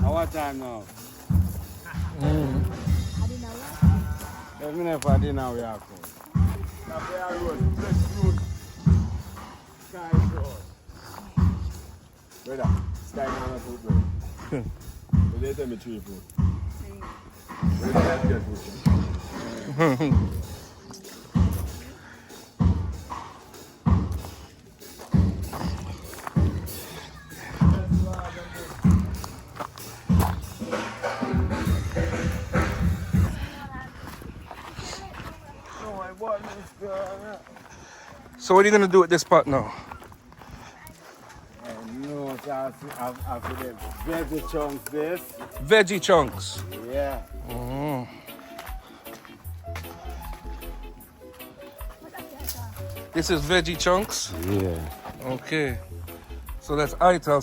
Our time now. Even if I didn't know we are cool. Now we are road, Breadfruit, Sky Road. Brother, Sky man food, brother. So they tell me 3 food. Where did you get food? So what are you gonna do with this pot now? No, after the veggie chunks this. Veggie chunks. Yeah. This is veggie chunks. Yeah. Okay. So that's ital.